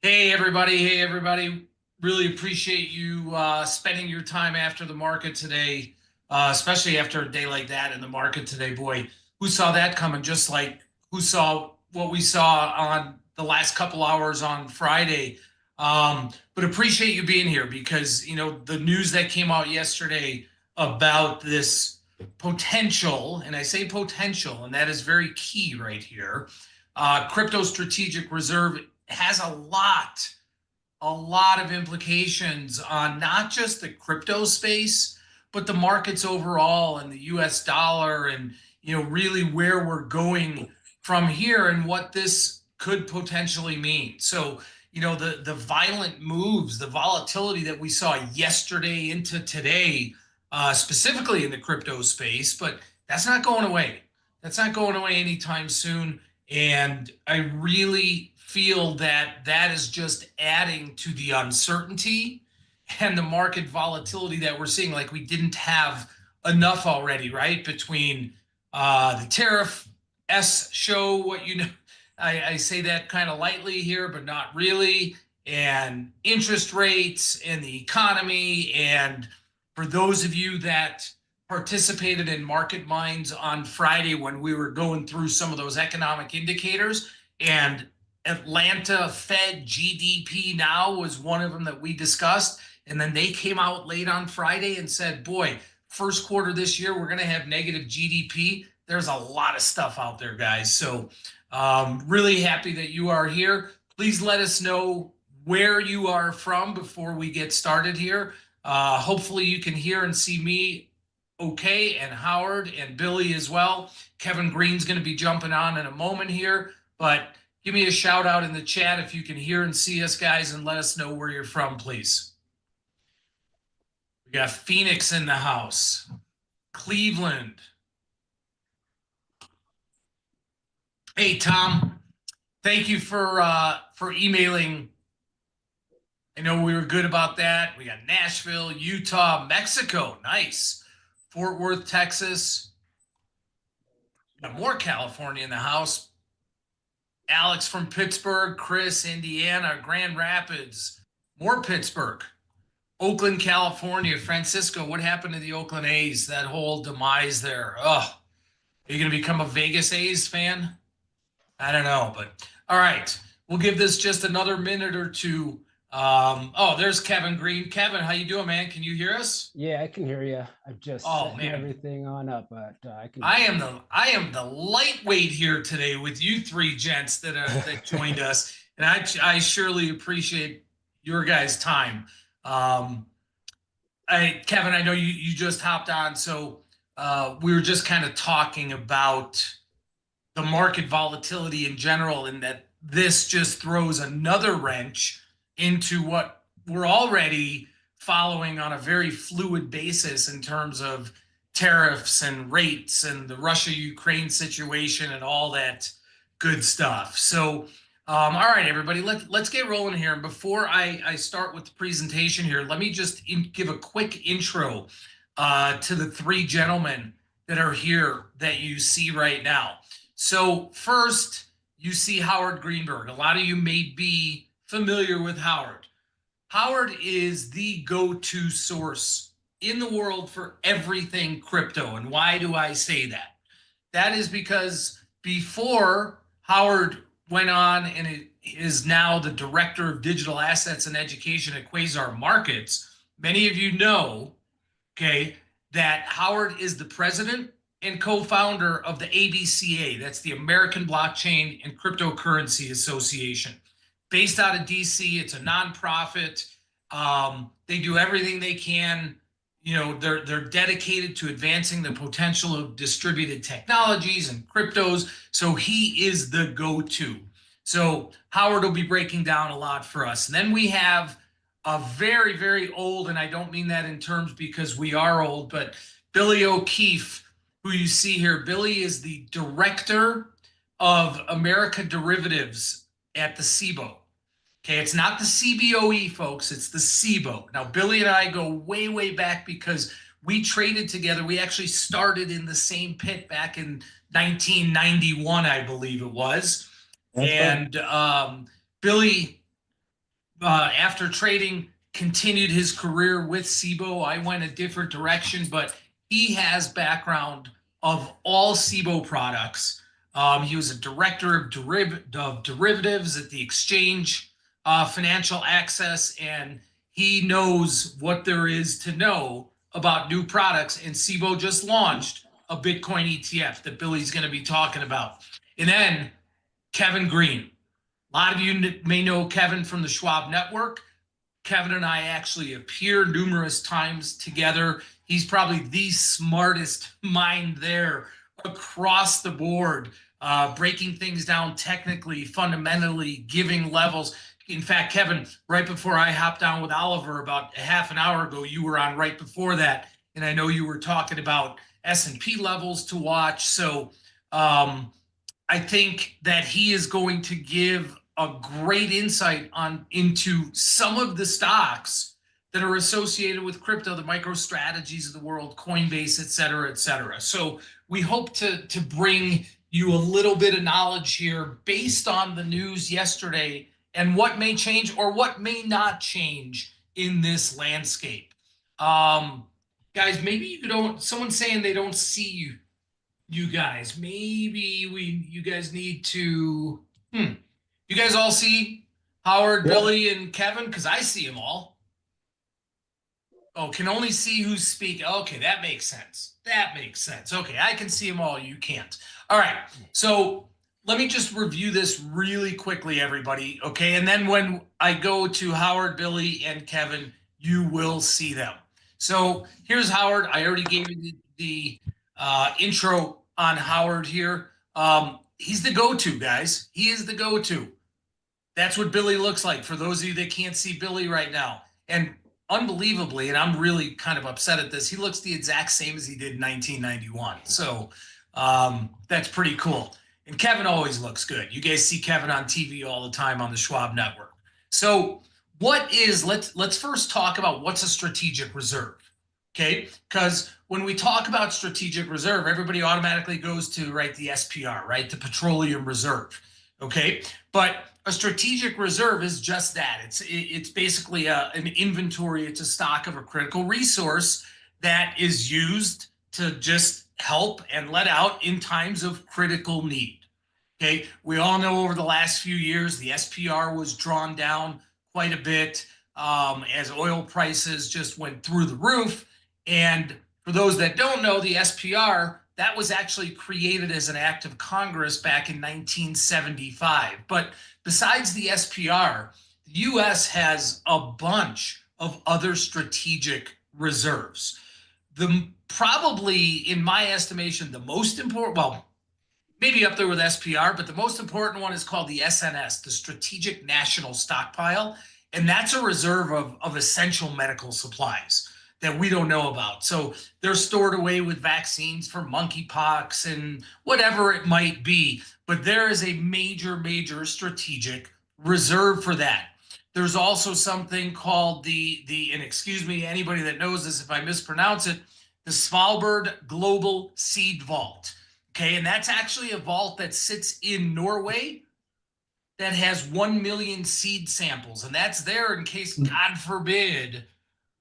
Hey everybody, hey everybody. Really appreciate you spending your time after the market today, especially after a day like that in the market today. Boy, who saw that coming? Just like who saw what we saw on the last couple hours on Friday. But appreciate you being here because, the news that came out yesterday about this potential, and I say potential, and that is very key right here. Crypto Strategic Reserve has a lot of implications on not just the crypto space, but the markets overall and the US dollar and really where we're going from here and what this could potentially mean. So, the violent moves, the volatility that we saw yesterday into today, specifically in the crypto space, but that's not going away. That's not going away anytime soon. And I really feel that that is just adding to the uncertainty and the market volatility that we're seeing. Like we didn't have enough already, right? Between the tariff show, I say that kind of lightly here, but not really, and interest rates and the economy. And for those of you that participated in Market Minds on Friday when we were going through some of those economic indicators, and Atlanta Fed GDP now was one of them that we discussed. And then they came out late on Friday and said, boy, first quarter this year, we're going to have negative GDP. There's a lot of stuff out there, guys. So really happy that you are here. Please let us know where you are from before we get started here. Hopefully you can hear and see me okay, and Howard and Billy as well. Kevin Green's going to be jumping on in a moment here, but give me a shout out in the chat if you can hear and see us, guys, and let us know where you're from, please. We got Phoenix in the house, Cleveland. Hey, Tom, thank you for emailing. I know we were good about that. We got Nashville, Utah, Mexico. Nice. Fort Worth, Texas. We got more California in the house. Alex from Pittsburgh, Chris, Indiana, Grand Rapids, more Pittsburgh, Oakland, California, Francisco. What happened to the Oakland A's? That whole demise there. Oh, are you going to become a Vegas A's fan? I don't know, but all right. We'll give this just another minute or two. There's Kevin Green. Kevin, how you doing, man? Can you hear us? Yeah, I can hear you. I've just set everything on up, but I can. I am the lightweight here today with you three gents that joined us, and I surely appreciate your guys' time. Kevin, I know you just hopped on, so we were just kind of talking about the market volatility in general, and that this just throws another wrench into what we're already following on a very fluid basis in terms of tariffs and rates and the Russia-Ukraine situation and all that good stuff. So, all right, everybody, let's get rolling here. And before I start with the presentation here, let me just give a quick intro to the three gentlemen that are here that you see right now. So first, you see Howard Greenberg. A lot of you may be familiar with Howard. Howard is the go-to source in the world for everything crypto. And why do I say that? That is because before Howard went on and is now the director of digital assets and education at Quasar Markets, many of you know, okay, that Howard is the president and co-founder of the ABCA. That's the American Blockchain and Cryptocurrency Association. Based out of DC, it's a nonprofit. They do everything they can. They're dedicated to advancing the potential of distributed technologies and cryptos. So he is the go-to. So Howard will be breaking down a lot for us. And then we have a very, very old, and I don't mean that in terms because we are old, but Billy O'Keefe, who you see here. Billy is the director of America Derivatives at the SIBO. Okay, it's not the CBOE, folks. It's the SIBO. Now, Billy and I go way, way back because we traded together. We actually started in the same pit back in 1991, I believe it was. That's and Billy after trading, continued his career with SIBO. I went a different direction, but he has background of all SIBO products. He was a director of derivatives at the exchange, financial access, and he knows what there is to know about new products. And SIBO just launched a Bitcoin ETF that Billy's going to be talking about. And then Kevin Green. A lot of you may know Kevin from the Schwab Network. Kevin and I actually appear numerous times together. He's probably the smartest mind there across the board, breaking things down technically, fundamentally, giving levels. In fact, Kevin, right before I hopped on with Oliver about a half an hour ago, you were on right before that, and I know you were talking about S&P levels to watch. So I think that he is going to give a great insight into some of the stocks that are associated with crypto, the MicroStrategies of the world, Coinbase, et cetera, et cetera. So we hope to bring you a little bit of knowledge here based on the news yesterday and what may change or what may not change in this landscape. Guys, maybe you don't, someone's saying they don't see you guys. Maybe you guys need to, you guys all see Howard, Billy, and Kevin? Because I see them all. Oh, can only see who's speaking. Okay, that makes sense. That makes sense. Okay, I can see them all. You can't. All right. So let me just review this really quickly, everybody. Okay. And then when I go to Howard, Billy, and Kevin, you will see them. So here's Howard. I already gave you the intro on Howard here. He's the go-to, guys. He is the go-to. That's what Billy looks like for those of you that can't see Billy right now. And unbelievably, and I'm really kind of upset at this, he looks the exact same as he did in 1991. So that's pretty cool. And Kevin always looks good. You guys see Kevin on TV all the time on the Schwab Network. So what is, let's first talk about what's a strategic reserve. Okay, because when we talk about strategic reserve, everybody automatically goes to, right, the SPR, right, the petroleum reserve. Okay, but a strategic reserve is just that. It's basically an inventory. It's a stock of a critical resource that is used to just help and let out in times of critical need. Okay, we all know over the last few years the SPR was drawn down quite a bit as oil prices just went through the roof. And for those that don't know, the SPR, that was actually created as an act of Congress back in 1975. But besides the SPR, the US has a bunch of other strategic reserves. Probably, in my estimation, the most important, well, maybe up there with SPR, but the most important one is called the SNS, the Strategic National Stockpile. And that's a reserve of essential medical supplies that we don't know about. So they're stored away with vaccines for monkeypox and whatever it might be. But there is a major, major strategic reserve for that. There's also something called and excuse me, anybody that knows this if I mispronounce it, the Svalbard Global Seed Vault. Okay, and that's actually a vault that sits in Norway that has 1 million seed samples. And that's there in case, God forbid,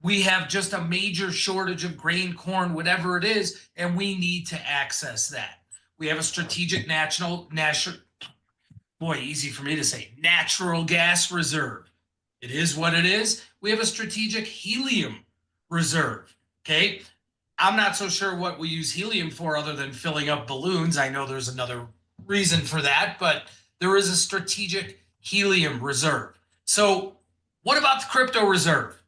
we have just a major shortage of grain, corn, whatever it is, and we need to access that. We have a strategic national, boy, easy for me to say, natural gas reserve. It is what it is. We have a strategic helium reserve. Okay. I'm not so sure what we use helium for other than filling up balloons. I know there's another reason for that, but there is a strategic helium reserve. So what about the crypto reserve?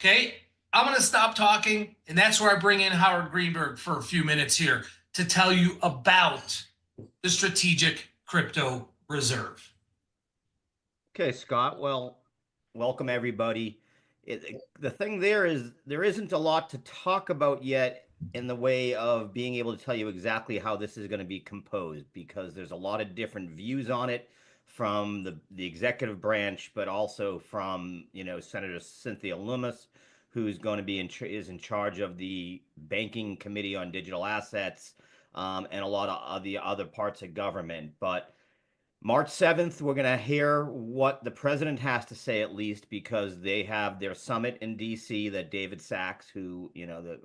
Okay, I'm going to stop talking, and that's where I bring in Howard Greenberg for a few minutes here to tell you about the strategic crypto reserve. Okay, Scott. Well, welcome everybody. The thing there is there isn't a lot to talk about yet in the way of being able to tell you exactly how this is going to be composed, because there's a lot of different views on it from the executive branch, but also from, Senator Cynthia Lummis, who's going to be is in charge of the Banking Committee on Digital Assets, and a lot of the other parts of government. But March 7th, we're going to hear what the president has to say, at least, because they have their summit in DC that David Sachs, who,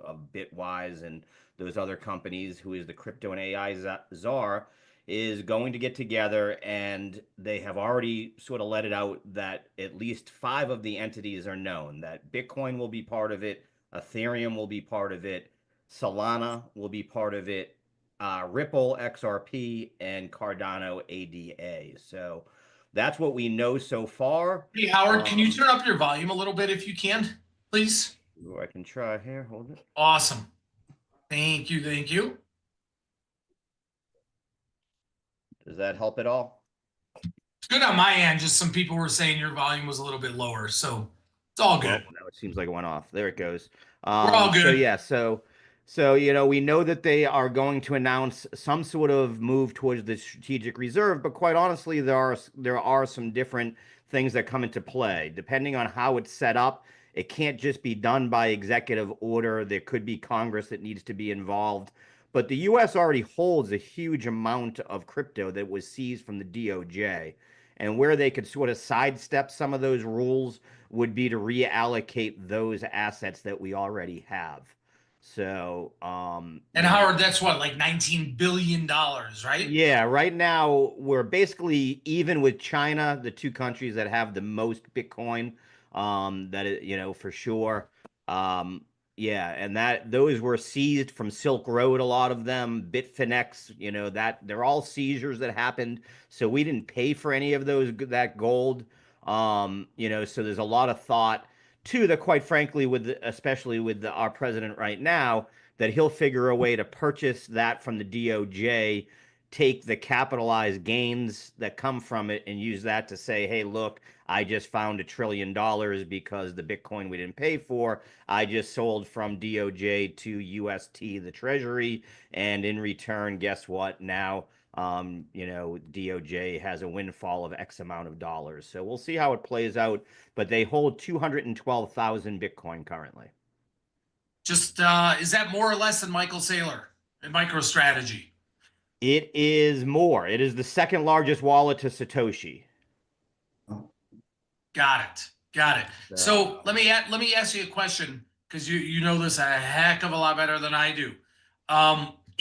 of Bitwise and those other companies, who is the crypto and AI czar, is going to get together. And they have already sort of let it out that at least 5 of the entities are known, that Bitcoin will be part of it, Ethereum will be part of it, Solana will be part of it, Ripple XRP, and Cardano ADA. So that's what we know so far. Hey, Howard, can you turn up your volume a little bit if you can, please? I can try here. Hold it. Awesome. Thank you. Thank you. Does that help at all? It's good on my end. Just some people were saying your volume was a little bit lower, so it's all good. Now it seems like it went off. There it goes. We're all good. So yeah, so we know that they are going to announce some sort of move towards the strategic reserve, but quite honestly, there are some different things that come into play depending on how it's set up. It can't just be done by executive order. There could be Congress that needs to be involved. But the U.S. already holds a huge amount of crypto that was seized from the DOJ. And where they could sort of sidestep some of those rules would be to reallocate those assets that we already have. So, and Howard, that's what, like $19 billion, right? Yeah, right now we're basically even with China, the 2 countries that have the most Bitcoin, that is, for sure. Yeah, and those were seized from Silk Road, a lot of them, Bitfinex, that they're all seizures that happened. So we didn't pay for any of that gold. So there's a lot of thought too that, quite frankly, especially with our president right now, that he'll figure a way to purchase that from the DOJ, take the capitalized gains that come from it, and use that to say, hey, look, I just found $1 trillion because the Bitcoin we didn't pay for, I just sold from DOJ to UST, the Treasury, and in return, guess what? Now, DOJ has a windfall of X amount of dollars. So we'll see how it plays out, but they hold 212,000 Bitcoin currently. Just, is that more or less than Michael Saylor and MicroStrategy? It is more. It is the second largest wallet to Satoshi. Got it. Got it. So let me ask you a question, because you know this a heck of a lot better than I do.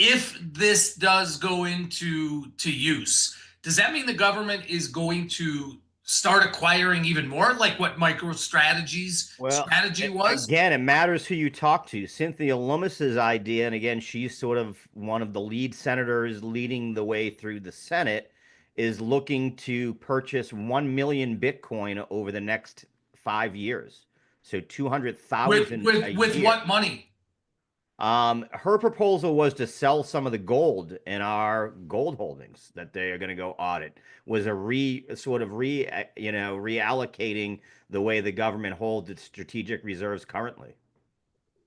If this does go into use, does that mean the government is going to start acquiring even more, like what MicroStrategy's strategy was? Again, it matters who you talk to. Cynthia Lummis's idea, and again, she's sort of one of the lead senators leading the way through the Senate, is looking to purchase 1 million Bitcoin over the next 5 years. So 200,000 with what money? Her proposal was to sell some of the gold in our gold holdings that they are going to go audit. Was reallocating the way the government holds its strategic reserves currently.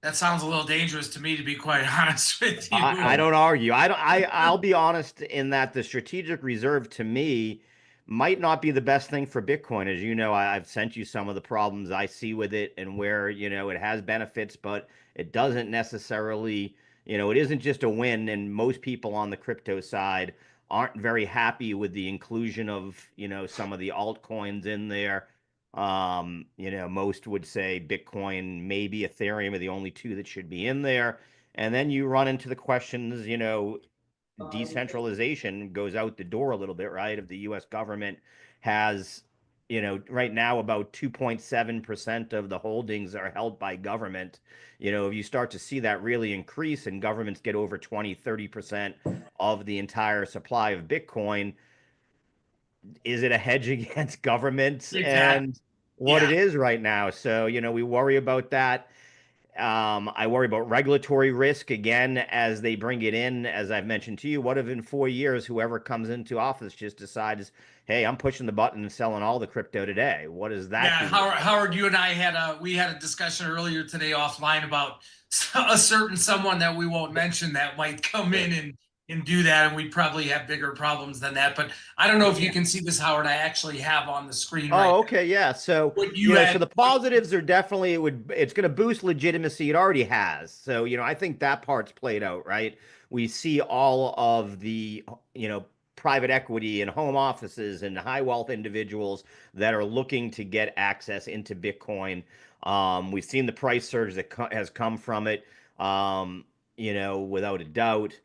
That sounds a little dangerous to me, to be quite honest with you. I don't argue. I'll be honest in that the strategic reserve to me might not be the best thing for Bitcoin. As you know, I've sent you some of the problems I see with it and where, it has benefits, but it doesn't necessarily, it isn't just a win. And most people on the crypto side aren't very happy with the inclusion of, some of the altcoins in there. Most would say Bitcoin, maybe Ethereum are the only 2 that should be in there. And then you run into the questions, decentralization goes out the door a little bit, right? If the U.S. government has, right now about 2.7% of the holdings are held by government. If you start to see that really increase and governments get over 20-30% of the entire supply of Bitcoin, is it a hedge against governments and what it is right now? So, we worry about that. I worry about regulatory risk again as they bring it in. As I've mentioned to you, what if in 4 years whoever comes into office just decides, hey, I'm pushing the button and selling all the crypto today? What is that? Yeah, Howard, you and I had a discussion earlier today offline about a certain someone that we won't mention that might come in and do that, and we'd probably have bigger problems than that. But I don't know if you can see this, Howard. I actually have on the screen right okay, yeah. So so the positives are definitely it's going to boost legitimacy. It already has. So I think that part's played out, right? We see all of the private equity and home offices and high wealth individuals that are looking to get access into Bitcoin. We've seen the price surge that has come from it, you know, without a doubt.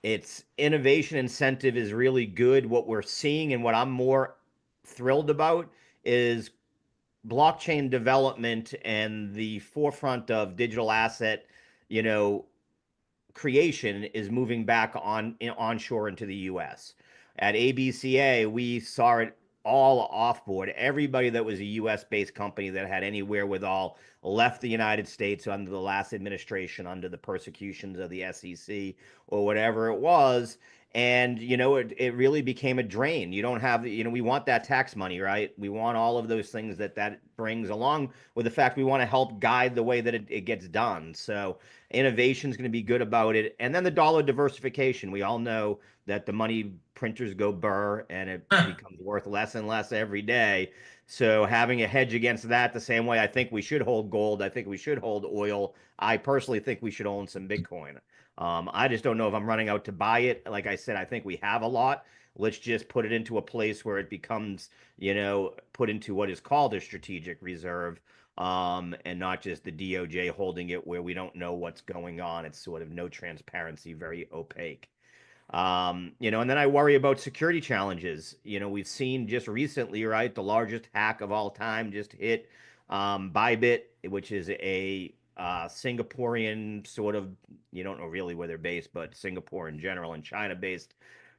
Its innovation incentive is really good. What we're seeing and what I'm more thrilled about is blockchain development and the forefront of digital asset, you know, creation is moving back onshore into the US. At ABCA, we saw it all offboard. Everybody that was a US based company that had any wherewithal left the United States under the last administration, under the persecutions of the SEC or whatever it was. And, you know, it really became a drain. You don't have, you know, we want that tax money, right? We want all of those things that brings, along with the fact we want to help guide the way that it gets done. So innovation is going to be good about it. And then the dollar diversification. We all know that the money printers go burr and it becomes worth less and less every day. So having a hedge against that, the same way I think we should hold gold, I think we should hold oil. I personally think we should own some Bitcoin. I just don't know if I'm running out to buy it. Like I said, I think we have a lot. Let's just put it into a place where it becomes, you know, put into what is called a strategic reserve, and not just the DOJ holding it where we don't know what's going on. It's sort of no transparency, very opaque. You know, and then I worry about security challenges. You know, we've seen just recently, right, the largest hack of all time just hit Bybit, which is a Singaporean sort of, you don't know really where they're based, but Singapore in general and China-based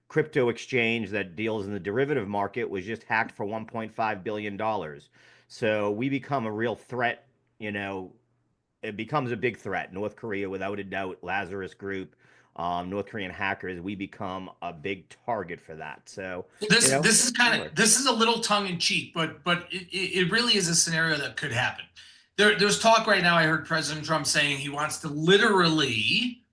crypto exchange that deals in the derivative market was just hacked for $1.5 billion. So we become a real threat, you know, it becomes a big threat. North Korea, without a doubt, Lazarus Group, North Korean hackers, we become a big target for that. So this you know, this is kind of, this is a little tongue in cheek, but it really is a scenario that could happen. There's talk right now. I heard President Trump saying he wants to literally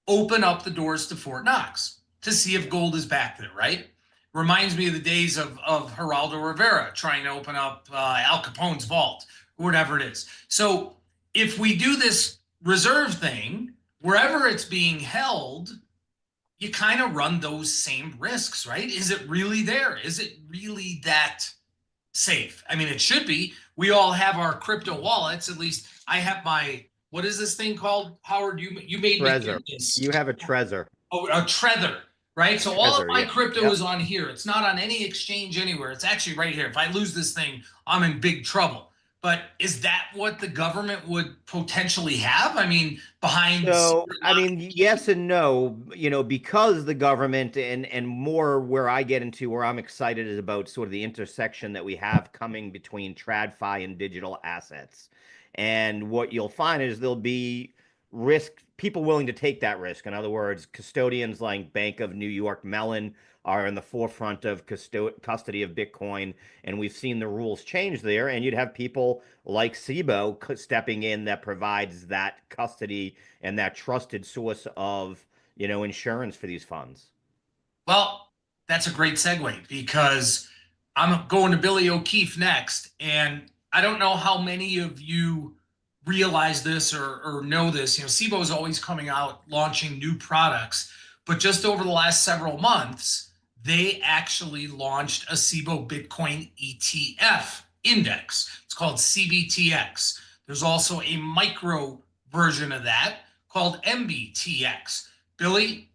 open up the doors to Fort Knox to see if gold is back there, right? Reminds me of the days of Geraldo Rivera trying to open up Al Capone's vault, or whatever it is. So if we do this reserve thing, wherever it's being held, you kind of run those same risks, right? Is it really there? Is it really that safe? I mean, it should be. We all have our crypto wallets. At least I have my, what is this thing called? Howard, you made me do this. You have a Trezor. Oh, a Tether, right? So all of my crypto Yep. is on here. It's not on any exchange anywhere. It's actually right here. If I lose this thing, I'm in big trouble. But is that what the government would potentially have? I mean, behind. So, I mean, yes and no, you know, because the government and more where I get into where I'm excited is about sort of the intersection that we have coming between TradFi and digital assets. And what you'll find is there'll be risk, people willing to take that risk. In other words, custodians like Bank of New York Mellon are in the forefront of custody of Bitcoin, and we've seen the rules change there. And you'd have people like Cboe stepping in that provides that custody and that trusted source of, you know, insurance for these funds. Well, that's a great segue because I'm going to Billy O'Keefe next, and I don't know how many of you realize this or know this. You know, Cboe is always coming out launching new products, but just over the last several months, they actually launched a Cboe Bitcoin ETF index. It's called CBTX. There's also a micro version of that called MBTX. Billy,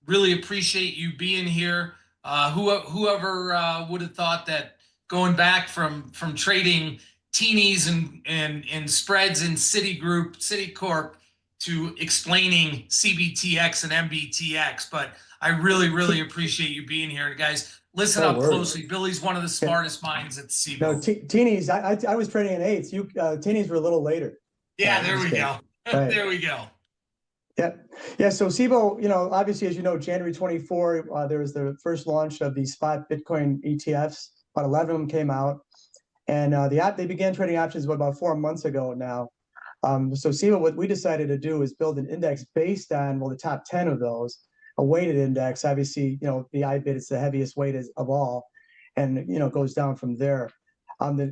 really appreciate you being here. Whoever would have thought that going back from trading teenies and spreads in Citicorp to explaining CBTX and MBTX, but I really appreciate you being here. And guys, listen up closely. Billy's one of the smartest minds at Cboe. No, teenies, I was trading in eights. You teenies were a little later. Yeah, there we go. Right. There we go. Yeah. So Cboe, you know, obviously, as you know, January 24, there was the first launch of the spot Bitcoin ETFs. About 11 of them came out, and they began trading options about 4 months ago now. So Cboe, what we decided to do is build an index based on, well, the top 10 of those, a weighted index. Obviously, you know, the IBIT is the heaviest weight of all, and, you know, it goes down from there.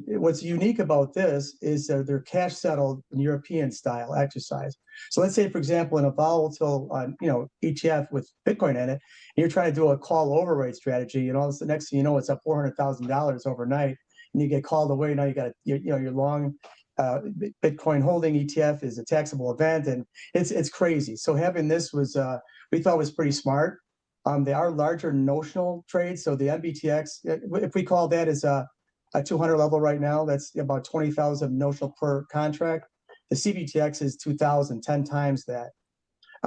What's unique about this is they're cash settled European style exercise. So let's say, for example, in a volatile, ETF with Bitcoin in it, and you're trying to do a call overrate strategy, and all this, the next thing you know, it's up $400,000 overnight, and you get called away. Now you got your long Bitcoin holding ETF is a taxable event, and it's crazy. So having this was we thought was pretty smart. They are larger notional trades, so the MBTX, if we call that as a 200 level right now, that's about 20,000 notional per contract. The CBTX is 2,000, 10 times that.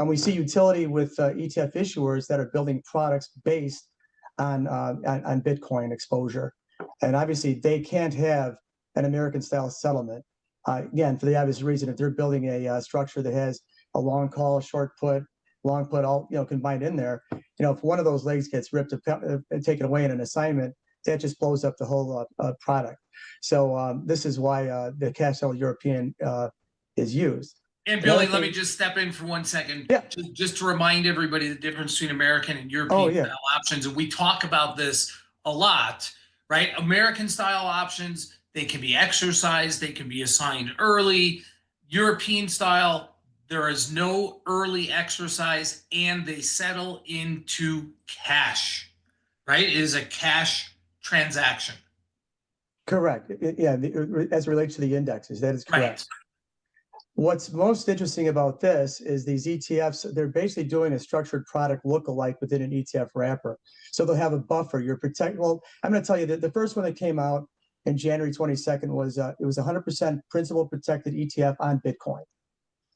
We see utility with ETF issuers that are building products based on Bitcoin exposure. And obviously they can't have an American style settlement. Again, for the obvious reason, if they're building a structure that has a long call, short put, long put, all combined in there, if one of those legs gets ripped and taken away in an assignment, that just blows up the whole product. So this is why the cash settled European is used. And Billy, let me just step in for 1 second. Yeah. Just to remind everybody the difference between American and European style options. And we talk about this a lot, right? American style options, they can be exercised, they can be assigned early. European style, there is no early exercise, and they settle into cash, right? It is a cash transaction. Correct. As it relates to the indexes, that is correct. Right. What's most interesting about this is these ETFs, they're basically doing a structured product look-alike within an ETF wrapper. So they'll have a buffer. Well, I'm going to tell you that the first one that came out in January 22nd was it was 100% principal protected ETF on Bitcoin.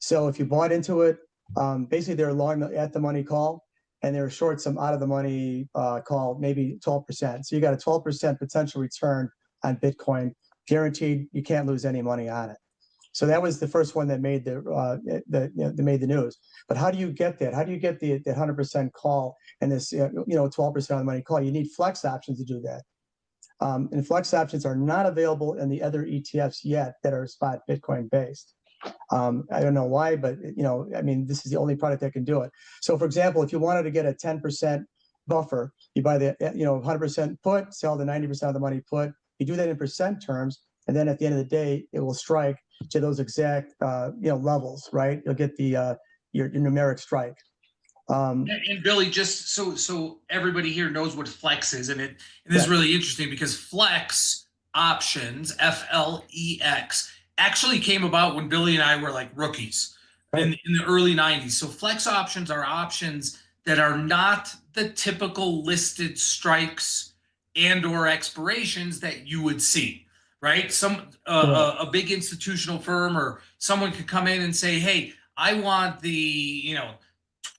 So if you bought into it, basically they're long at the money call, and they're short some out of the money call, maybe 12%. So you got a 12% potential return on Bitcoin, guaranteed. You can't lose any money on it. So that was the first one that made the news. But how do you get that? How do you get the 100% call and this 12% of the money call? You need flex options to do that. And flex options are not available in the other ETFs yet that are spot Bitcoin based. I don't know why, but this is the only product that can do it. So for example, if you wanted to get a 10% buffer, you buy the 100% put, sell the 90% of the money put. You do that in percent terms, and then at the end of the day, it will strike to those exact levels, right? You'll get the your numeric strike. And Billy, just so everybody here knows what flex is, and this is really interesting because flex options, FLEX, actually came about when Billy and I were like rookies in the early 90s. So flex options are options that are not the typical listed strikes and or expirations that you would see, right? A big institutional firm or someone could come in and say, hey, I want the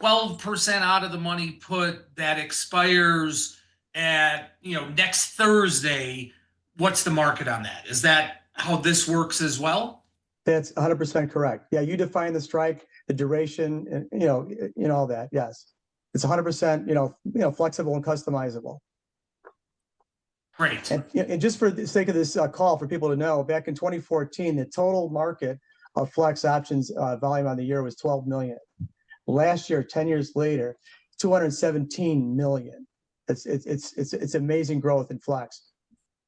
12% out of the money put that expires at next Thursday. What's the market on that? Is that how this works as well? That's 100% correct. Yeah, you define the strike, the duration, and all that. Yes, it's 100% flexible and customizable. Great. And just for the sake of this call, for people to know, back in 2014, the total market of flex options volume on the year was 12 million. Last year, 10 years later, 217 million. It's amazing growth in flex.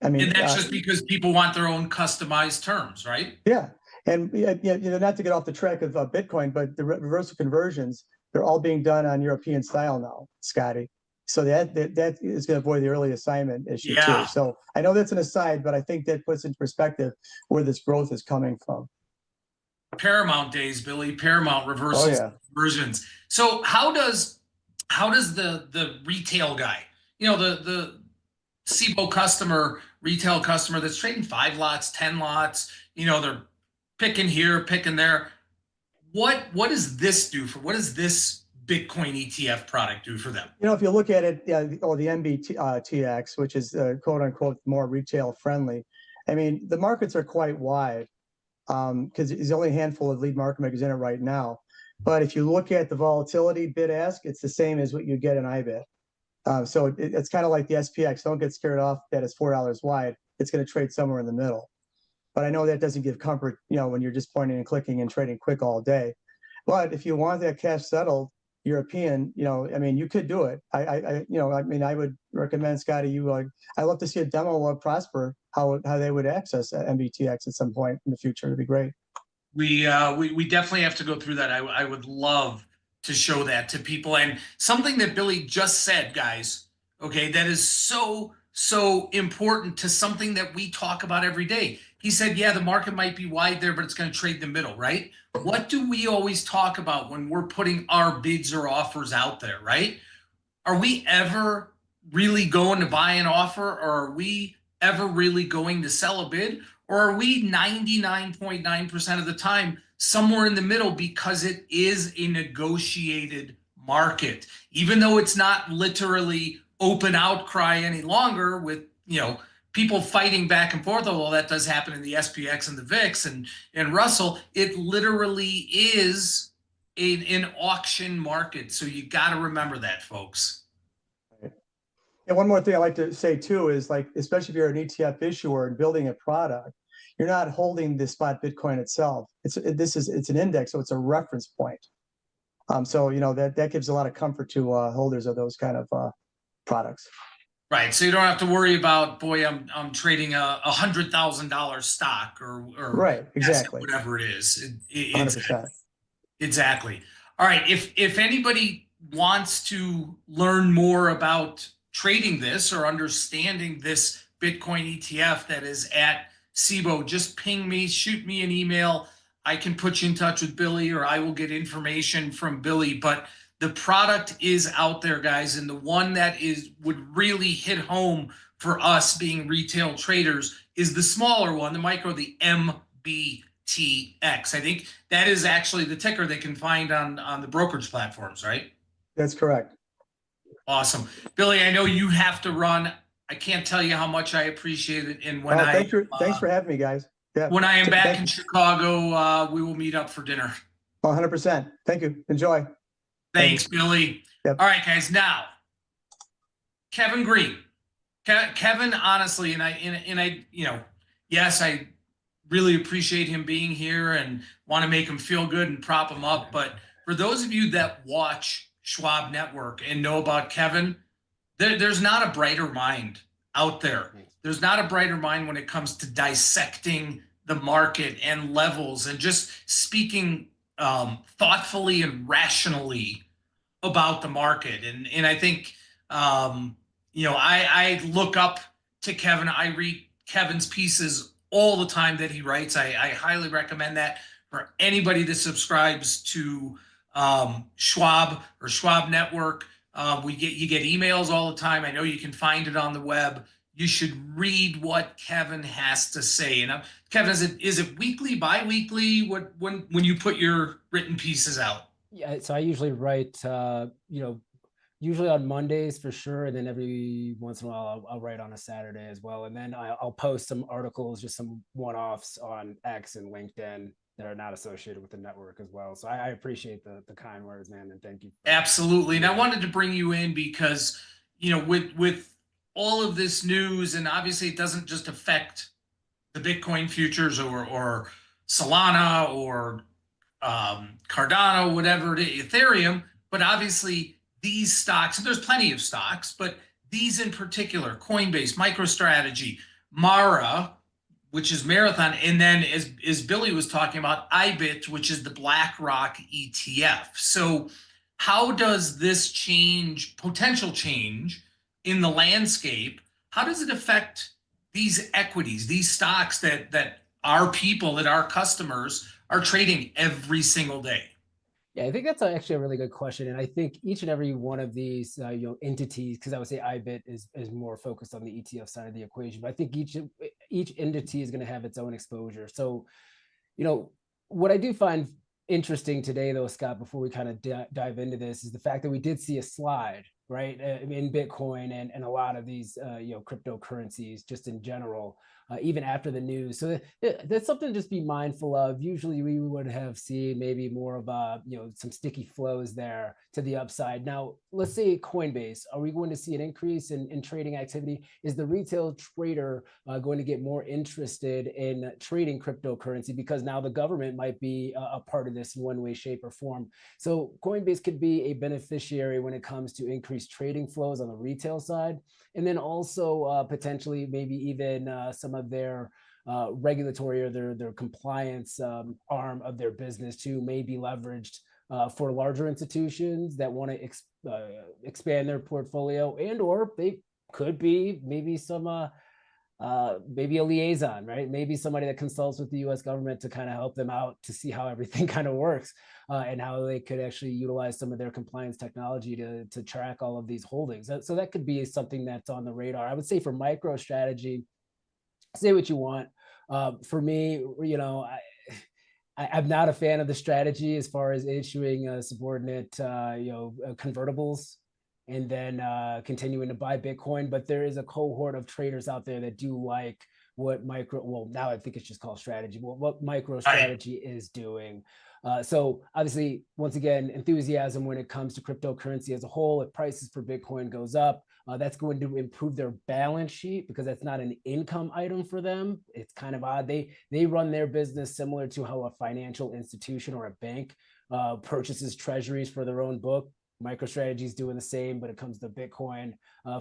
I mean, and that's just because people want their own customized terms, right? Yeah, and not to get off the track of Bitcoin, but the reversal conversions, they're all being done on European style now, Scotty. So that is going to avoid the early assignment issue too. So I know that's an aside, but I think that puts into perspective where this growth is coming from. Paramount days, Billy. Paramount reversals, conversions. So how does the retail guy, the SIBO retail customer that's trading 5 lots, 10 lots, they're picking here, picking there. What does this do what does this Bitcoin ETF product do for them? If you look at it, the MBTX, which is quote unquote more retail friendly. I mean, the markets are quite wide because there's only a handful of lead market makers in it right now. But if you look at the volatility bid ask, it's the same as what you get in IBIT. So it's kind of like the SPX. Don't get scared off that it's $4 wide. It's going to trade somewhere in the middle. But I know that doesn't give comfort, when you're just pointing and clicking and trading quick all day. But if you want that cash settled, European, I mean, you could do it. I mean, I would recommend, Scotty, I'd love to see a demo of Prosper, how they would access MBTX at some point in the future. It'd be great. We definitely have to go through that. I would love to show that to people. And something that Billy just said, guys, okay, that is so important to something that we talk about every day. He said, yeah, the market might be wide there, but it's going to trade the middle, right? What do we always talk about when we're putting our bids or offers out there, right? Are we ever really going to buy an offer, or are we ever really going to sell a bid? Or are we 99.9% of the time somewhere in the middle, because it is a negotiated market, even though it's not literally open outcry any longer with, people fighting back and forth, although that does happen in the SPX and the VIX and Russell. It literally is an auction market. So you got to remember that, folks. And one more thing I'd like to say too is, like, especially if you're an ETF issuer and building a product, you're not holding the spot Bitcoin itself. It's an index, so it's a reference point. So that gives a lot of comfort to holders of those kind of products. Right. So you don't have to worry about, boy, I'm trading a $100,000 stock or right, exactly, whatever it is. 100%. Exactly. All right. If anybody wants to learn more about trading this or understanding this Bitcoin ETF that is at SIBO, just ping me, shoot me an email. I can put you in touch with Billy, or I will get information from Billy. But the product is out there, guys, and the one that would really hit home for us being retail traders is the smaller one, the micro, the MBTX. I think that is actually the ticker they can find on the brokerage platforms, right? That's correct. Awesome. Billy, I know you have to run. I can't tell you how much I appreciate it. And when thanks for having me, guys. Yeah. When I am back in Chicago, we will meet up for dinner. 100%. Thank you. Enjoy. Thanks, Billy. Yep. All right, guys. Now, Kevin Green. Kevin, honestly, and I, yes, I really appreciate him being here and want to make him feel good and prop him up. But for those of you that watch Schwab Network and know about Kevin, there's not a brighter mind out there. There's not a brighter mind when it comes to dissecting the market and levels and just speaking thoughtfully and rationally about the market. And I think, I look up to Kevin. I read Kevin's pieces all the time that he writes. I highly recommend that for anybody that subscribes to Schwab or Schwab Network. You get emails all the time. I know you can find it on the web. You should read what Kevin has to say. And Kevin, is it weekly, bi-weekly? When you put your written pieces out? Yeah, so I usually write, usually on Mondays for sure, and then every once in a while I'll write on a Saturday as well. And then I'll post some articles, just some one-offs on X and LinkedIn that are not associated with the network as well. So I appreciate the kind words, man, and thank you. Absolutely. And I wanted to bring you in because, with all of this news, and obviously it doesn't just affect the Bitcoin futures or Solana or Cardano, whatever it is, Ethereum, but obviously these stocks, and there's plenty of stocks, but these in particular, Coinbase, MicroStrategy, Mara, which is Marathon, and then as Billy was talking about, IBIT, which is the BlackRock ETF. So how does this potential change in the landscape, how does it affect these equities, these stocks that our people, that our customers are trading every single day? Yeah, I think that's actually a really good question. And I think each and every one of these entities, because I would say IBIT is more focused on the ETF side of the equation, but I think each entity is going to have its own exposure. So, what I do find interesting today, though, Scott, before we kind of dive into this, is the fact that we did see a slide, right? In Bitcoin and a lot of these, cryptocurrencies just in general, even after the news. So that's something to just be mindful of. Usually we would have seen maybe more of some sticky flows there to the upside. Now, let's say Coinbase, are we going to see an increase in trading activity? Is the retail trader going to get more interested in trading cryptocurrency because now the government might be a part of this in one way, shape, or form? So Coinbase could be a beneficiary when it comes to increased trading flows on the retail side. And then also potentially maybe even some of their regulatory or their compliance arm of their business too may be leveraged for larger institutions that want to expand their portfolio, and or they could be maybe some maybe a liaison, right? Maybe somebody that consults with the U.S. government to kind of help them out to see how everything kind of works and how they could actually utilize some of their compliance technology to track all of these holdings. So that could be something that's on the radar. I would say for MicroStrategy, say what you want. For me, I'm not a fan of the strategy as far as issuing subordinate, convertibles and then continuing to buy Bitcoin. But there is a cohort of traders out there that do like what now I think it's just called strategy, what MicroStrategy is doing. So obviously, once again, enthusiasm when it comes to cryptocurrency as a whole. If prices for Bitcoin goes up, that's going to improve their balance sheet because that's not an income item for them. It's kind of odd. They run their business similar to how a financial institution or a bank purchases treasuries for their own book. MicroStrategy is doing the same, but it comes to Bitcoin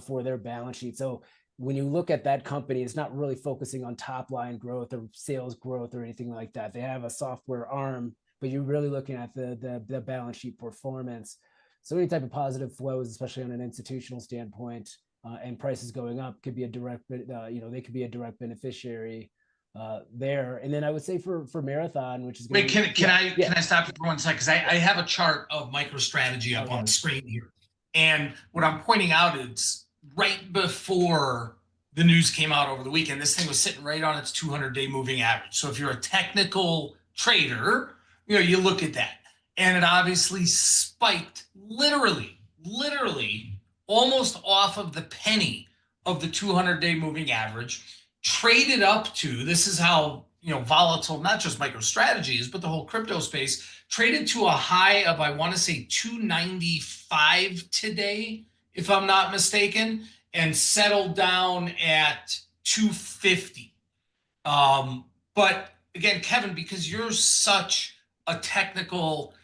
for their balance sheet. So when you look at that company, it's not really focusing on top line growth or sales growth or anything like that. They have a software arm, but you're really looking at the balance sheet performance. So any type of positive flows, especially on an institutional standpoint, and prices going up could be a direct, they could be a direct beneficiary there. And then I would say for Marathon, which is wait, can I stop you for 1 second? Because I have a chart of MicroStrategy up on the screen here, and what I'm pointing out is right before the news came out over the weekend, this thing was sitting right on its 200-day moving average. So if you're a technical trader, you look at that, and it obviously spiked literally almost off of the penny of the 200-day moving average, traded up to, this is how volatile not just MicroStrategy is, but the whole crypto space, traded to a high of, I want to say 295 today, if I'm not mistaken, and settled down at 250. But again, Kevin, because you're such a technical,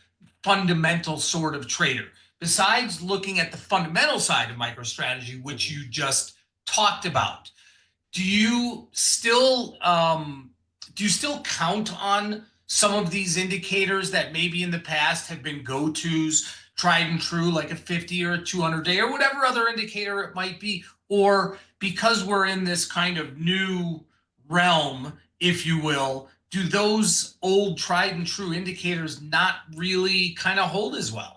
fundamental sort of trader, besides looking at the fundamental side of MicroStrategy, which you just talked about, do you still count on some of these indicators that maybe in the past have been go-tos, tried and true, like a 50 or a 200-day or whatever other indicator it might be? Or because we're in this kind of new realm, if you will, do those old tried and true indicators not really kind of hold as well?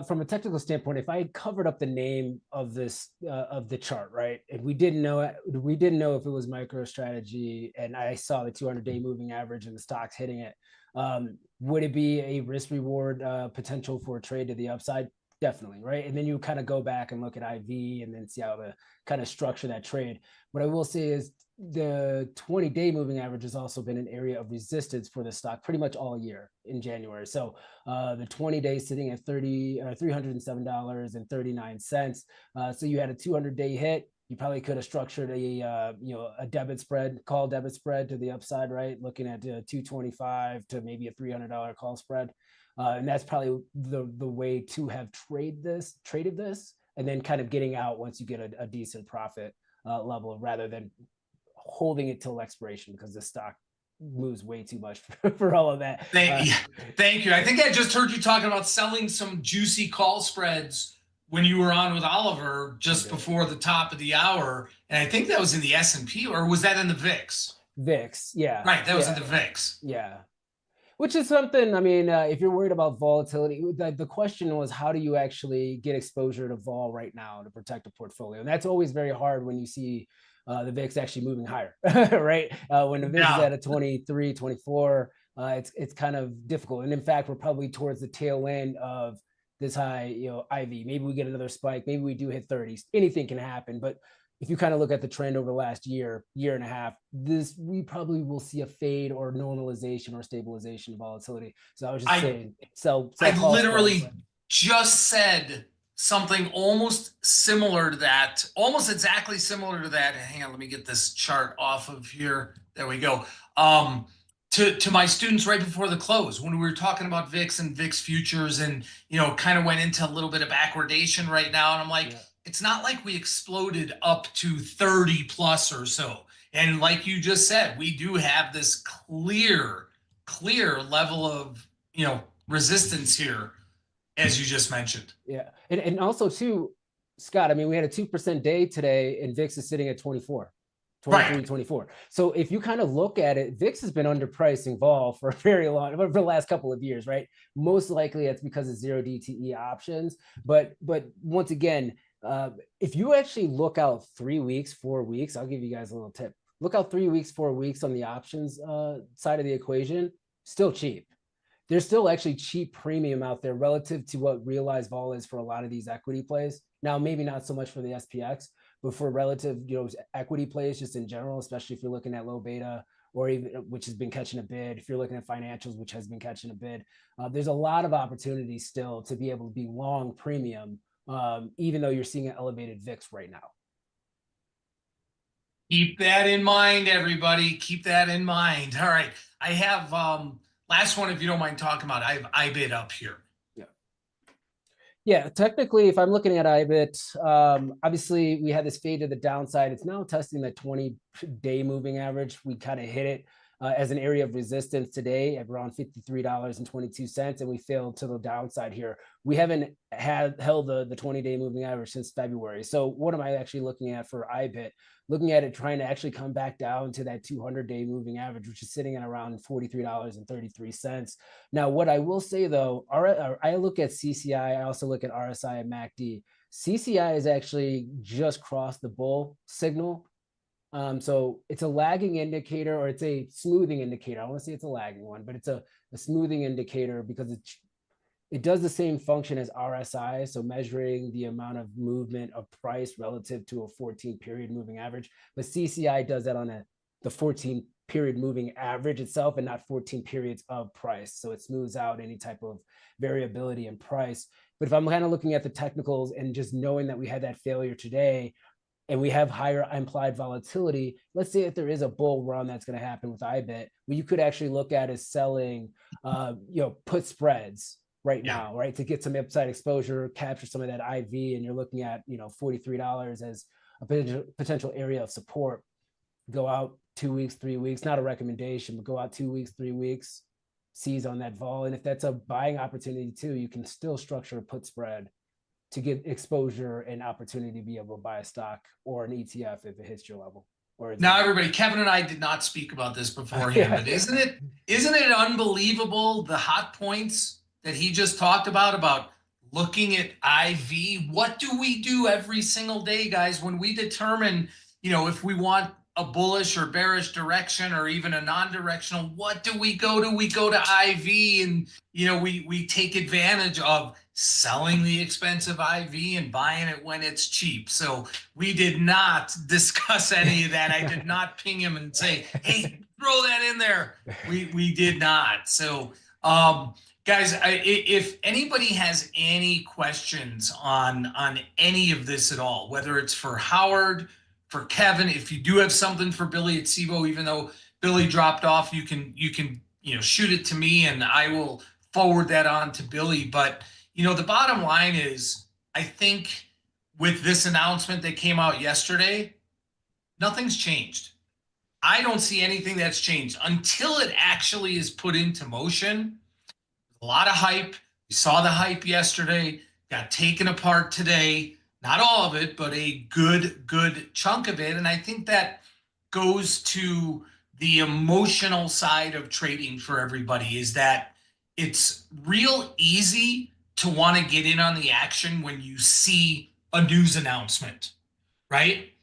From a technical standpoint, if I had covered up the name of this of the chart, right, and we didn't know if it was MicroStrategy, and I saw the 200-day moving average and the stocks hitting it, would it be a risk reward potential for a trade to the upside? Definitely, right? And then you kind of go back and look at IV and then see how to kind of structure that trade. What I will say is the 20-day moving average has also been an area of resistance for the stock pretty much all year in January. So the 20-day sitting at $307.39. So you had a 200-day hit. You probably could have structured a debit spread, call debit spread to the upside, right? Looking at 225 to maybe a $300 call spread. And that's probably the way to have traded this, and then kind of getting out once you get a decent profit level, rather than holding it till expiration, because the stock moves way too much for all of that. Thank you. I think I just heard you talking about selling some juicy call spreads when you were on with Oliver just before the top of the hour. And I think that was in the S&P, or was that in the VIX? VIX, yeah. Right, that was in the VIX. Yeah. Which is something, I mean, if you're worried about volatility, the question was, how do you actually get exposure to vol right now to protect a portfolio? And that's always very hard when you see the VIX actually moving higher, right? When the VIX is at a 23, 24, it's kind of difficult. And in fact, we're probably towards the tail end of this high, IV. Maybe we get another spike. Maybe we do hit 30s. Anything can happen. But if you kind of look at the trend over the last year and a half, we probably will see a fade or normalization or stabilization of volatility. So I was just saying, sell I call literally spreads. just said something almost similar to that, almost exactly similar to that. Hang on, let me get this chart off of here. There we go. To my students right before the close, when we were talking about VIX and VIX futures, and kind of went into a little bit of backwardation right now, and I'm like, it's not like we exploded up to 30 plus or so. And like you just said, we do have this clear level of resistance here, as you just mentioned. Yeah, and also too, Scott, I mean, we had a 2% day today, and VIX is sitting at 24. 23, right. 24. So if you kind of look at it, VIX has been underpricing vol for for the last couple of years, right? Most likely it's because of 0 DTE options. But once again, if you actually look out 3 weeks, 4 weeks, I'll give you guys a little tip. Look out 3 weeks, 4 weeks on the options side of the equation, still cheap. There's still actually cheap premium out there relative to what realized vol is for a lot of these equity plays. Now, maybe not so much for the SPX, but for relative, equity plays just in general, especially if you're looking at low beta, or even which has been catching a bid. If you're looking at financials, which has been catching a bid, there's a lot of opportunities still to be able to be long premium, even though you're seeing an elevated VIX right now. Keep that in mind, everybody. Keep that in mind. All right, I have last one, if you don't mind talking about. I have IBIT up here. Yeah, technically, if I'm looking at IBIT, obviously we had this fade to the downside. It's now testing the 20-day moving average. We kind of hit it as an area of resistance today at around $53.22, and we failed to the downside here. We haven't held the 20-day moving average since February. So what am I actually looking at for IBIT? Looking at it trying to actually come back down to that 200-day moving average, which is sitting at around $43.33. Now, what I will say, though, I look at CCI, I also look at RSI and MACD. CCI has actually just crossed the bull signal. So it's a lagging indicator, or it's a smoothing indicator. I want to say it's a lagging one, but it's a smoothing indicator because it does the same function as RSI, so measuring the amount of movement of price relative to a 14-period moving average. But CCI does that on the 14-period moving average itself, and not 14 periods of price. So it smooths out any type of variability in price. But if I'm kind of looking at the technicals and just knowing that we had that failure today, and we have higher implied volatility, let's say if there is a bull run that's going to happen with IBIT, what you could actually look at is selling, put spreads right now, right? To get some upside exposure, capture some of that IV, and you're looking at, $43 as a potential area of support. Go out 2 weeks, 3 weeks, not a recommendation, but go out 2 weeks, 3 weeks, seize on that vol. And if that's a buying opportunity too, you can still structure a put spread to get exposure and opportunity to be able to buy a stock or an ETF if it hits your level. Now, everybody, Kevin and I did not speak about this beforehand, but isn't it unbelievable the hot points that he just talked about looking at IV? What do we do every single day, guys, when we determine, if we want a bullish or bearish direction, or even a non-directional? What do we go to? We go to IV, and we take advantage of selling the expensive IV and buying it when it's cheap. So we did not discuss any of that. I did not ping him and say, hey, throw that in there. We did not. So guys, if anybody has any questions on any of this at all, whether it's for Howard, for Kevin, if you do have something for Billy at SIBO, even though Billy dropped off, you can shoot it to me and I will forward that on to Billy. But the bottom line is, I think with this announcement that came out yesterday, nothing's changed. I don't see anything that's changed until it actually is put into motion. A lot of hype. We saw the hype yesterday, got taken apart today. Not all of it, but a good chunk of it. And I think that goes to the emotional side of trading for everybody, is that it's real easy to want to get in on the action when you see a news announcement, right?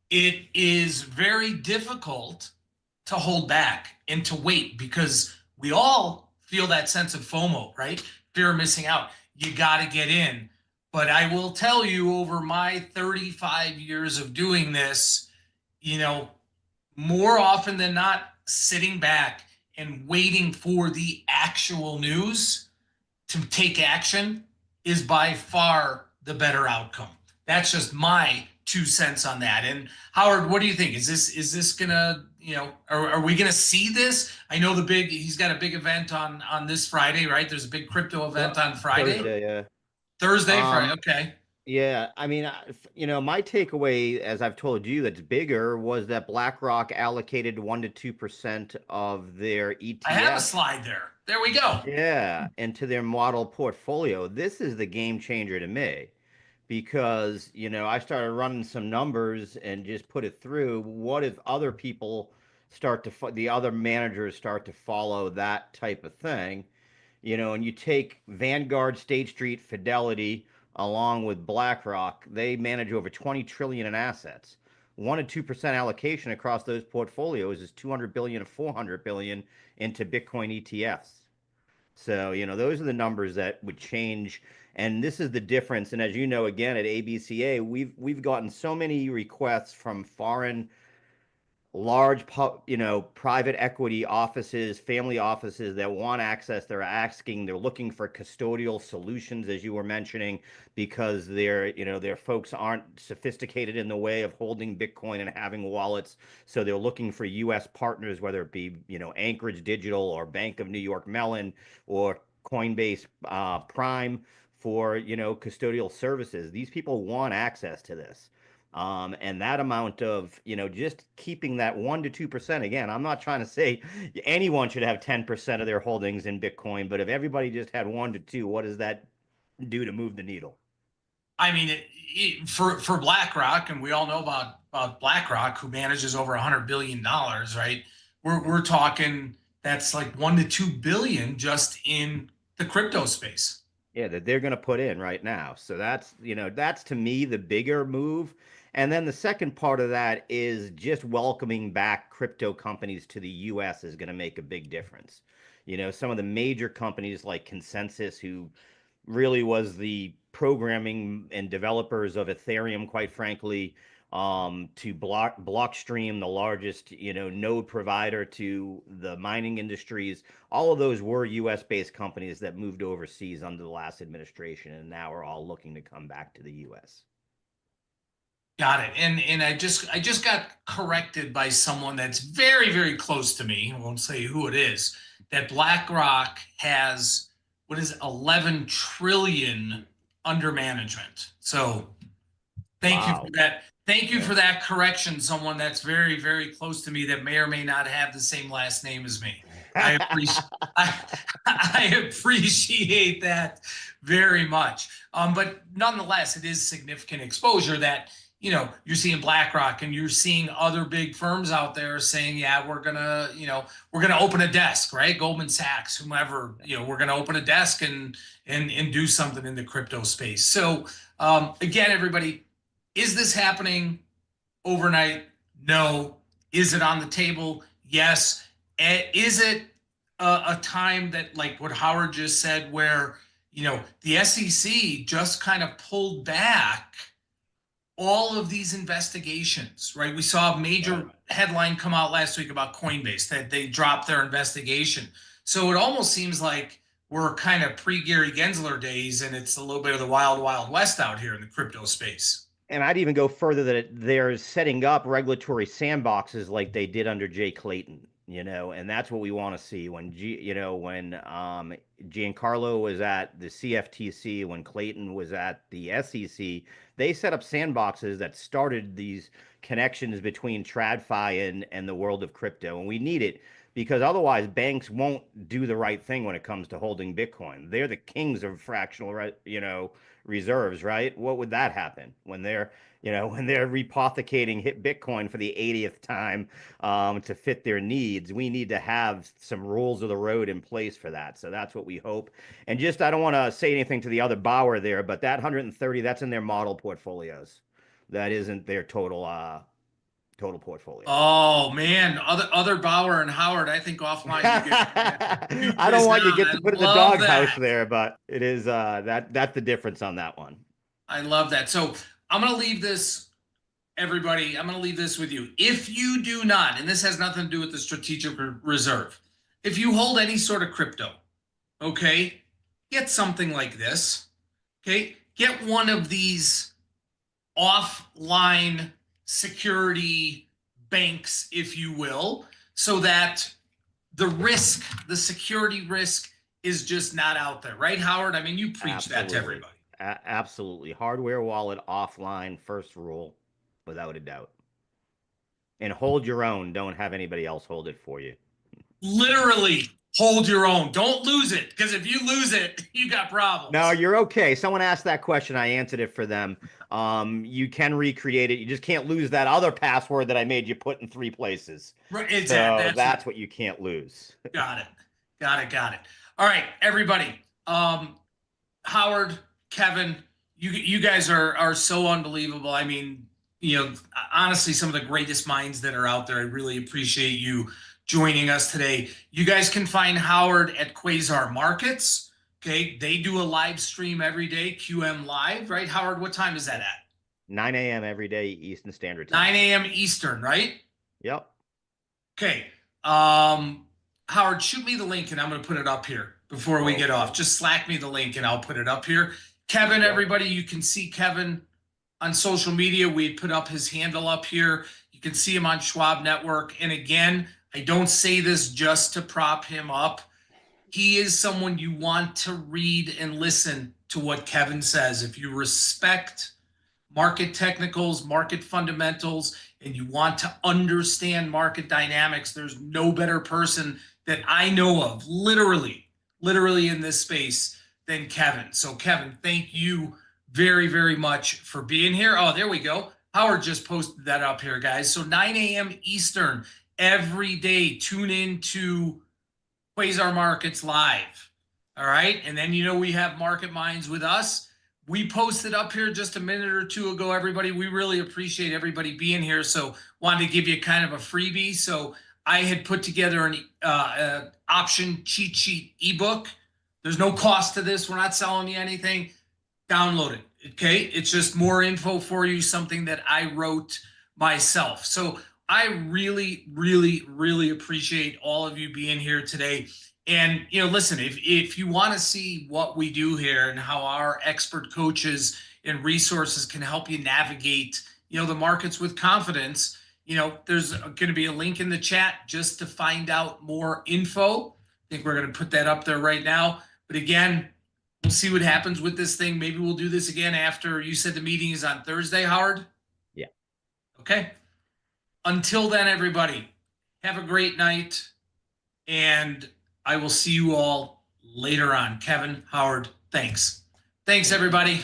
It is very difficult to hold back and to wait, because we all feel that sense of FOMO, right? Fear of missing out. you got to get in. But I will tell you, over my 35 years of doing this, more often than not, sitting back and waiting for the actual news to take action is by far the better outcome. That's just my 2 cents on that. And Howard, what do you think? Is this gonna, are we gonna see this? I know he's got a big event on this Friday, right? There's a big crypto event on Friday. Thursday, yeah. Thursday, Friday. Okay. Yeah, I mean, my takeaway, as I've told you, that's bigger, was that BlackRock allocated 1 to 2% of their ETF. I have a slide there. There we go. Yeah, into their model portfolio. This is the game changer to me, because I started running some numbers and just put it through. What if other people the other managers start to follow that type of thing? And you take Vanguard, State Street, Fidelity, along with BlackRock, they manage over 20 trillion in assets. 1 to 2% allocation across those portfolios is 200 billion to 400 billion into Bitcoin ETFs. So, those are the numbers that would change. And this is the difference. And as you know, again, at ABCA, we've gotten so many requests from foreign large private equity offices, family offices that want access. They're looking for custodial solutions, as you were mentioning, because their folks aren't sophisticated in the way of holding Bitcoin and having wallets. So they're looking for US partners, whether it be Anchorage Digital or Bank of New York Mellon or Coinbase Prime for custodial services. These people want access to this. And that amount of, just keeping that 1 to 2%. Again, I'm not trying to say anyone should have 10% of their holdings in Bitcoin, but if everybody just had 1 to 2, what does that do to move the needle? I mean, for BlackRock, and we all know about BlackRock, who manages over $100 billion, right? We're talking that's like 1 to 2 billion just in the crypto space. Yeah, that they're going to put in right now. So that's to me the bigger move. And then the second part of that is just welcoming back crypto companies to the US is going to make a big difference. Some of the major companies like Consensus, who really was the programming and developers of Ethereum, quite frankly, to Blockstream, the largest node provider to the mining industries. All of those were US-based companies that moved overseas under the last administration, and now are all looking to come back to the US. Got it. And I just got corrected by someone that's very, very close to me. I won't say who it is. That BlackRock has, what is it, 11 trillion under management. So thank you for that. Thank you for that correction. Someone that's very, very close to me that may or may not have the same last name as me. I appreciate that very much. But nonetheless, it is significant exposure that you're seeing BlackRock and you're seeing other big firms out there saying, yeah, we're gonna open a desk, right? Goldman Sachs, whomever, we're gonna open a desk and do something in the crypto space. So again, everybody, is this happening overnight? No. Is it on the table? Yes. Is it a time that, like what Howard just said, where the SEC just kind of pulled back all of these investigations, right? We saw a major headline come out last week about Coinbase, that they dropped their investigation. So it almost seems like we're kind of pre-Gary Gensler days, and it's a little bit of the wild, wild west out here in the crypto space. And I'd even go further that they're setting up regulatory sandboxes like they did under Jay Clayton, and that's what we want to see. When Giancarlo was at the CFTC, when Clayton was at the SEC, they set up sandboxes that started these connections between TradFi and the world of crypto. And we need it, because otherwise banks won't do the right thing when it comes to holding Bitcoin. They're the kings of fractional, reserves, right? What would that happen when they're repothecating hit Bitcoin for the 80th time to fit their needs? We need to have some rules of the road in place for that. So that's what we hope. And just, I don't want to say anything to the other Bauer there, but that 130, that's in their model portfolios. That isn't their total total portfolio. Oh man, other Bauer and Howard, I think offline you get I don't want you to get I to put in the love doghouse that. there, but it is that's the difference on that one. I love that. So I'm gonna leave this, everybody, I'm gonna leave this with you. If you do not, and this has nothing to do with the strategic reserve, if you hold any sort of crypto, okay, get something like this. Okay, get one of these offline security banks, if you will, so that the risk, the security risk is just not out there, right, Howard? I mean, you preach that to everybody. Absolutely. Hardware wallet offline, first rule, without a doubt. And hold your own. Don't have anybody else hold it for you. Literally hold your own. Don't lose it, because if you lose it, you got problems. No, you're okay. Someone asked that question. I answered it for them. You can recreate it. You just can't lose that other password that I made you put in 3 places. Right, exactly. So that's what you can't lose. Got it. Got it. All right, everybody. Howard, Kevin, you guys are so unbelievable. I mean, you know, honestly, some of the greatest minds that are out there. I really appreciate you joining us today. You guys can find Howard at Quasar Markets. Okay, they do a live stream every day, QM Live, right? Howard, what time is that at? 9 a.m. every day, Eastern Standard Time. 9 a.m. Eastern, right? Yep. Okay. Howard, shoot me the link and I'm going to put it up here before we get off. Just Slack me the link and I'll put it up here. Kevin, everybody, you can see Kevin on social media. We put up his handle up here. You can see him on Schwab Network. And again, I don't say this just to prop him up. He is someone you want to read and listen to what Kevin says. If you respect market technicals, market fundamentals, and you want to understand market dynamics, there's no better person that I know of, literally in this space than Kevin. So Kevin, thank you very, very much for being here. Oh, there we go. Howard just posted that up here, guys. So 9 a.m. Eastern every day. Tune in to Quasar Markets Live. All right. And then, you know, we have Market Minds with us. We posted up here just a minute or two ago, everybody. We really appreciate everybody being here. So wanted to give you kind of a freebie. So I had put together an option cheat sheet ebook. There's no cost to this. We're not selling you anything. Download it. Okay. It's just more info for you, something that I wrote myself. So I really, really, really appreciate all of you being here today. And, you know, listen, if you want to see what we do here and how our expert coaches and resources can help you navigate, you know, the markets with confidence, you know, there's going to be a link in the chat just to find out more info. I think we're going to put that up there right now. But again, we'll see what happens with this thing. Maybe we'll do this again after you said the meeting is on Thursday, Howard? Yeah. Okay. Until then, everybody, have a great night. And I will see you all later on. Kevin, Howard, thanks. Thanks, everybody.